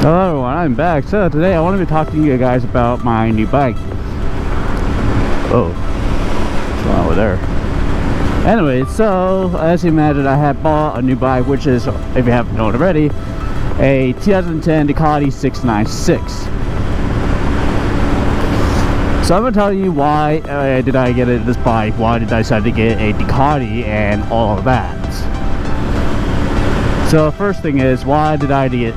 Hello everyone, I'm back. So today I want to be talking to you guys about my new bike. Oh, what's going on over there? Anyway, so as you imagine, I have bought a new bike, which is, if you haven't known already, a 2010 Ducati 696. So I'm going to tell you why did I get this bike, why did I decide to get a Ducati, and all of that. So first thing is, why did I get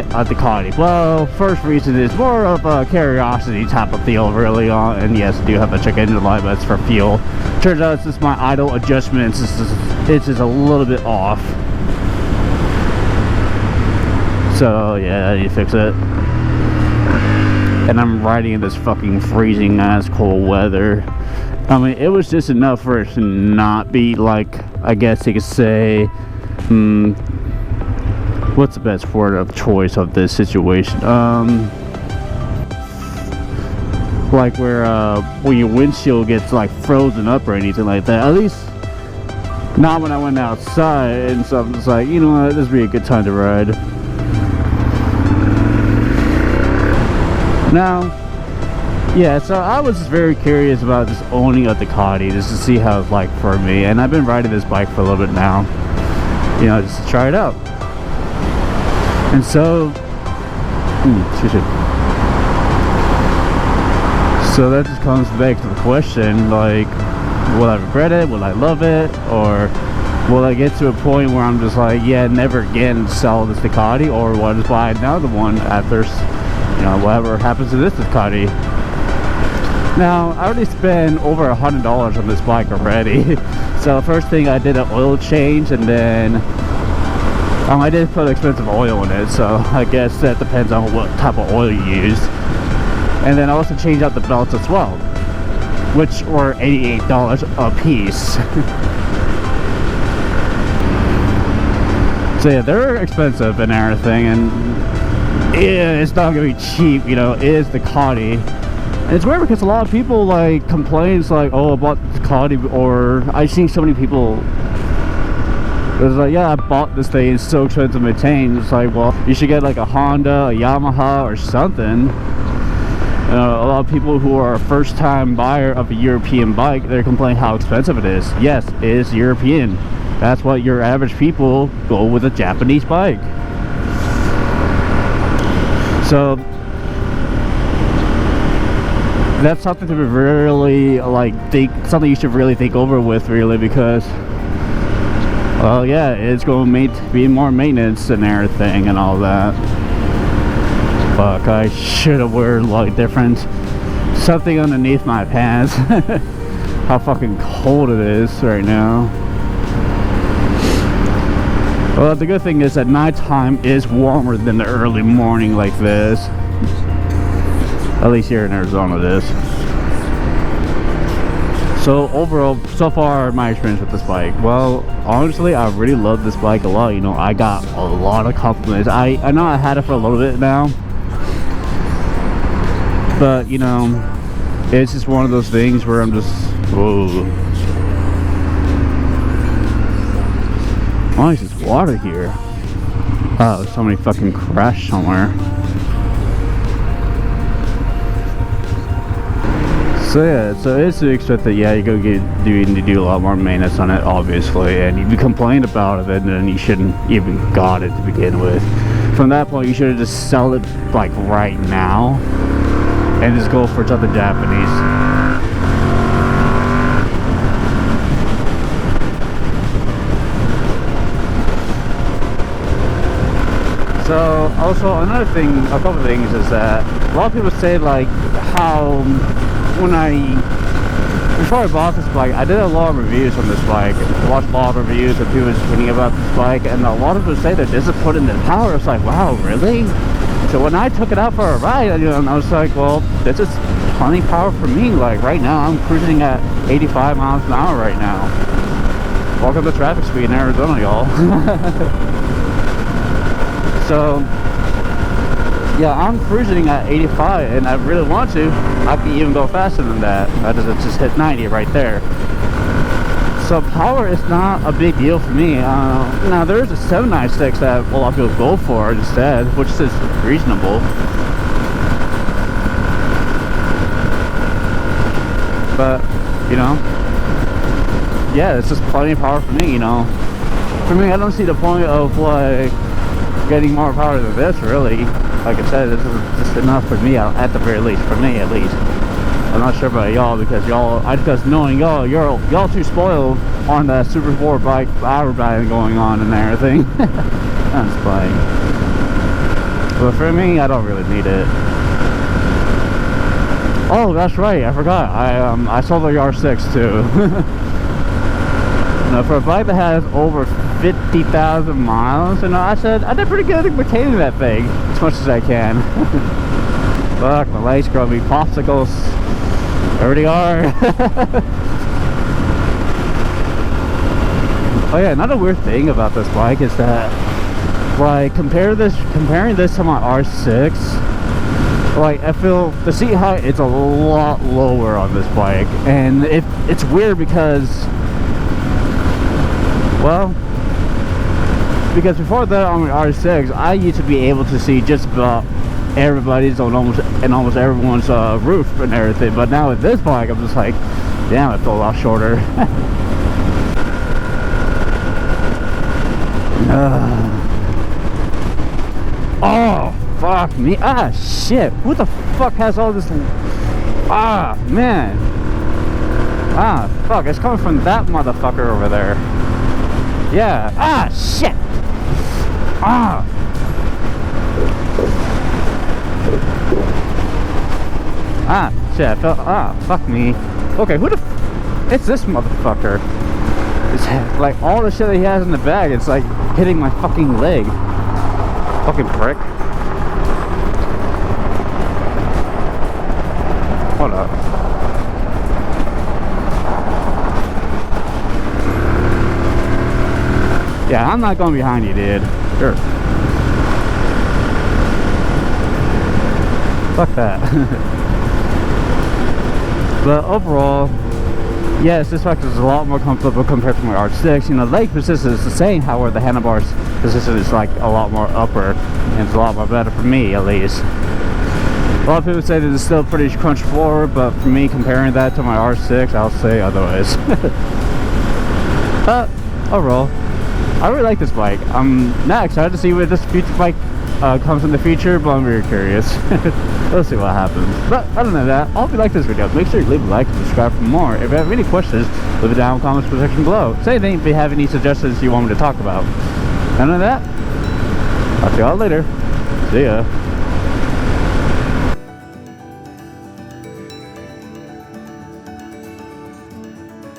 a Ducati? Well, first reason is more of a curiosity type of deal really on, and yes, I do have to check engine light, but it's for fuel. Turns out it's just my idle adjustments, it's just a little bit off. So yeah, I need to fix it. And I'm riding in this fucking freezing ass cold weather. I mean, it was just enough for it to not be like, I guess you could say, what's the best word of choice of this situation? Like where your windshield gets like frozen up or anything like that. At least not when I went outside and stuff. It's like, you know what, this would be a good time to ride. Now, yeah, so I was just very curious about just owning a Ducati just to see how it's like for me, and I've been riding this bike for a little bit now, you know, just to try it out. And so, so that just comes back to the question, like, will I regret it? Will I love it? Or will I get to a point where I'm just like, yeah, never again sell this Ducati, or will I just buy another one after, you know, whatever happens to this Ducati? Now, I already spent over $100 on this bike already. So first thing, I did an oil change, and then I did put expensive oil in it, so I guess that depends on what type of oil you use. And then I also changed out the belts as well, which were $88 a piece. So yeah, they're expensive and everything, and yeah, it's not gonna be cheap, you know. It is the Ducati. And it's weird because a lot of people like complains like, oh, I bought the Ducati, or I see so many people. It's like, yeah, I bought this thing, it's so expensive to maintain. It's like, well, you should get like a Honda, a Yamaha, or something. A lot of people who are a first-time buyer of a European bike, they're complaining how expensive it is. Yes, it is European. That's what your average people go with a Japanese bike. So that's something to really like something you should really think over with, really, because, well, yeah, it's going to be more maintenance and everything and all that. Fuck, I should have worn like different something underneath my pants. How fucking cold it is right now. Well, the good thing is that nighttime is warmer than the early morning like this. At least here in Arizona it is. So overall, so far, my experience with this bike, well, honestly, I really love this bike a lot. You know, I got a lot of compliments. I know I had it for a little bit now, but you know, it's just one of those things where I'm just, whoa. Why is this water here? Oh, somebody fucking crashed somewhere. So yeah, so it's to expect that, yeah, you need to do a lot more maintenance on it, obviously, and if you complained about it, then you shouldn't even got it to begin with. From that point, you should have just sell it like right now and just go for something Japanese. So also another thing, a couple of things is that a lot of people say like how before I bought this bike, I did a lot of reviews on this bike. I watched a lot of reviews of people tweeting about this bike, and a lot of people say that this is put in the power. It's like, wow, really? So when I took it out for a ride, you know, I was like, well, this is plenty power for me. Like right now, I'm cruising at 85 miles an hour right now. Welcome to traffic speed in Arizona, y'all. So yeah, I'm cruising at 85, and I really want to. I can even go faster than that. I just hit 90 right there. So power is not a big deal for me. Now there's a 796 that a lot of people go for instead, which is reasonable. But, you know, yeah, it's just plenty of power for me, you know. For me, I don't see the point of, like, getting more power than this, really. Like I said, this is just enough for me, at the very least. For me, at least. I'm not sure about y'all, because just knowing y'all, y'all too spoiled on that Super 4 bike hour riding going on and everything. That's fine. But for me, I don't really need it. Oh, that's right, I forgot. I sold the R6 too. Now, for a bike that has over 50,000 miles, and I said I did pretty good at maintaining that thing as much as I can. Fuck, my legs growing me popsicles. There already are. Oh yeah, another weird thing about this bike is that, like, comparing this to my R6, like, I feel the seat height is a lot lower on this bike, and it's weird because, well, because before that on my R6, I used to be able to see just about everybody's on almost everyone's roof and everything, but now with this bike, I'm just like, damn, I feel a lot shorter. Oh, fuck me. Ah, shit. Who the fuck has all this? Ah, man. Ah, fuck. It's coming from that motherfucker over there. Yeah. Ah, shit. Ah. Ah, shit. I felt. Ah, fuck me. Okay, who the? It's this motherfucker. It's like all the shit that he has in the bag. It's like hitting my fucking leg. Fucking prick. Hold up. Yeah, I'm not going behind you, dude. Sure. Fuck that. But overall, yes, this bike is a lot more comfortable compared to my R6. You know, the leg position is the same, however, the handlebars position is like a lot more upper, and it's a lot more better for me, at least. A lot of people say that it's still pretty crunch forward, but for me, comparing that to my R6, I'll say otherwise. But overall, I really like this bike. I'm not excited to see where this future bike comes in the future, but I'm very curious. Let's see what happens. But other than that, I hope you like this video. Make sure you leave a like and subscribe for more. If you have any questions, leave it down in the comments section below. Say anything if you have any suggestions you want me to talk about. Other than that, I'll see y'all later. See ya.